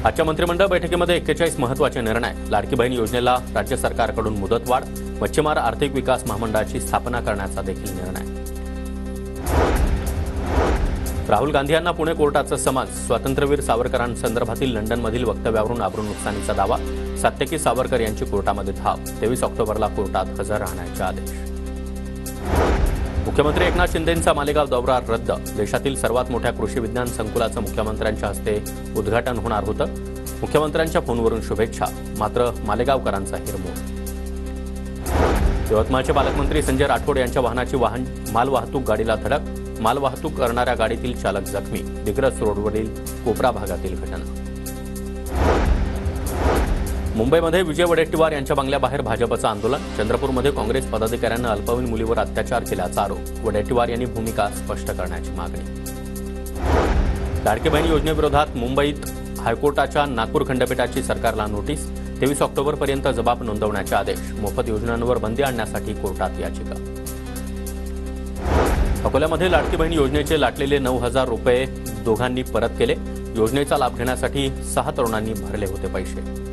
आजच्या मंत्रिमंडळ बैठकीमध्ये 41 महत्त्वाचे निर्णय. लाडकी बहीण योजनेला राज्य सरकारकडून मुदतवाढ. मच्छीमार आर्थिक विकास महामंडळाची स्थापना करण्याचा देखील निर्णय. राहुल गांधी यांना पुणे कोर्टाचं समन्स. स्वातंत्र्यवीर सावरकरांसंदर्भातील लंडनमधील वक्तव्यावरून आबरू नुकसानीचा दावा. सात्यकी सावरकर यांची कोर्टामध्ये धाव. 23 ऑक्टोबरला कोर्टात हजर राहण्याचे आदेश. मुख्यमंत्री एकनाथ शिंदेंचा मालेगाव दौरा रद्द. देशातील सर्वात मोठ्या कृषी विज्ञान संकुलाचं मुख्यमंत्र्यांच्या हस्ते उद्घाटन होणार होतं. मुख्यमंत्र्यांच्या फोनवरून शुभेच्छा. मात्र मालेगावकरांचा हिरमोड. यवतमाळचे पालकमंत्री संजय राठोड यांच्या वाहनाची मालवाहतूक गाडीला धडक. मालवाहतूक करणाऱ्या गाडीतील चालक जखमी. दिग्रस रोडवरील कोपरा भागातील घटना. मुंबईमध्ये विजय वडेट्टीवार यांच्या बंगल्याबाहेर भाजपचं आंदोलन. चंद्रपूरमध्ये काँग्रेस पदाधिकाऱ्यांना अल्पवयीन मुलीवर अत्याचार केल्याचा आरोप. वडेट्टीवार यांनी भूमिका स्पष्ट करण्याची मागणी. लाडकी बहीण योजनेविरोधात मुंबईत हायकोर्टाच्या नागपूर खंडपीठाची सरकारला नोटीस. 23 ऑक्टोबरपर्यंत जबाब नोंदवण्याचे आदेश. मोफत योजनांवर बंदी आणण्यासाठी कोर्टात याचिका. अकोल्यामध्ये लाडकी बहीण योजनेचे लाटलेले 9,000 रुपये दोघांनी परत केले. योजनेचा लाभ घेण्यासाठी 6 तरुणांनी भरले होते पैसे.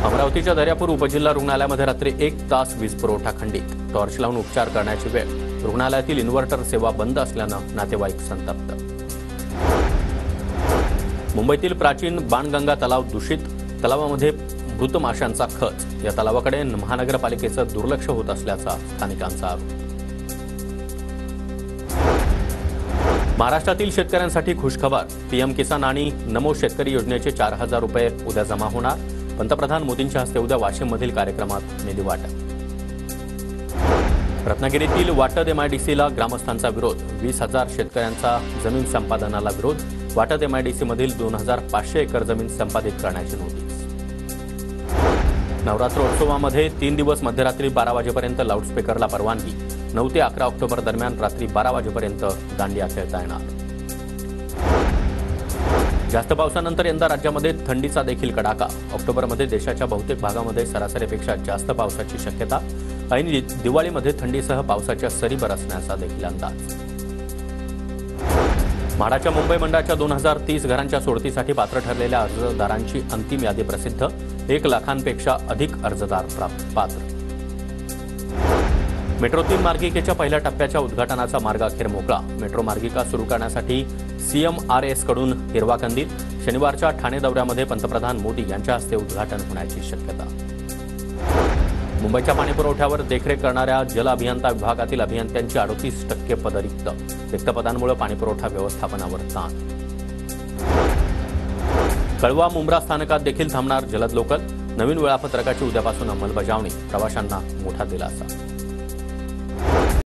अमरावतीच्या दर्यापूर उपजिल्हा रुग्णालयामध्ये रात्री 1 तास वीज पुरवठा खंडित. टॉर्च लावून उपचार करण्याची वेळ. रुग्णालयातील इन्व्हर्टर सेवा बंद असल्यानं नातेवाईक संतप्त. मुंबईतील प्राचीन बाणगंगा तलाव दूषित. तलावामध्ये मृत माशांचा खच. या तलावाकडे महानगरपालिकेचं दुर्लक्ष होत असल्याचा स्थानिकांचा आरोप. महाराष्ट्रातील शेतकऱ्यांसाठी खुशखबर. पीएम किसान आणि नमो शेतकरी योजनेचे 4,000 रुपये उद्या जमा होणार. पंतप्रधान मोदींच्या हस्ते उद्या वाशिममधील कार्यक्रमात निधी वाटप. रत्नागिरीतील वाटद एमआयडीसीला ग्रामस्थांचा विरोध. 20,000 शेतकऱ्यांचा जमीन संपादनाला विरोध. वाटद एमआयडीसीमधील 2,500 एकर जमीन संपादित करण्याची नोटीस. नवरात्रोत्सवामध्ये 3 दिवस मध्यरात्री 12 वाजेपर्यंत लाऊडस्पीकरला परवानगी. 9 ते 11 ऑक्टोबर दरम्यान रात्री 12 वाजेपर्यंत दांडिया खेळता येणार. जास्त पावसानंतर यंदा राज्यामध्ये थंडीचा देखील कडाका. ऑक्टोबरमध्ये देशाच्या बहुतेक भागामध्ये सरासरीपेक्षा जास्त पावसाची शक्यता. ऐन दिवाळीमध्ये थंडीसह पावसाच्या सरी बरसण्याचा देखील अंदाज. म्हाडाच्या मुंबई मंडळाच्या 2030 घरांच्या सोडतीसाठी पात्र ठरलेल्या अर्जदारांची अंतिम यादी प्रसिद्ध. 1 लाखांपेक्षा अधिक अर्जदार पात्र. मेट्रो 3 मार्गिकेच्या पहिल्या टप्प्याच्या उद्घाटनाचा मार्ग अखेर मोकळा. मेट्रो मार्गिका सुरू करण्यासाठी CMRS कडून हिरवा कंदील. शनिवारच्या ठाणे दौऱ्यामध्ये पंतप्रधान मोदी यांच्या हस्ते उद्घाटन होण्याची शक्यता. मुंबईच्या पाणीपुरवठ्यावर देखरेख करणाऱ्या जल अभियंता विभागातील अभियंत्यांची 38% पदं रिक्त. रिक्त पदांमुळे पाणीपुरवठा व्यवस्थापनावर ताण. कळवा मुंब्रा स्थानकात देखील थांबणार जलद लोकल. नवीन वेळापत्रकाची उद्यापासून अंमलबजावणी. प्रवाशांना मोठा दिलासा.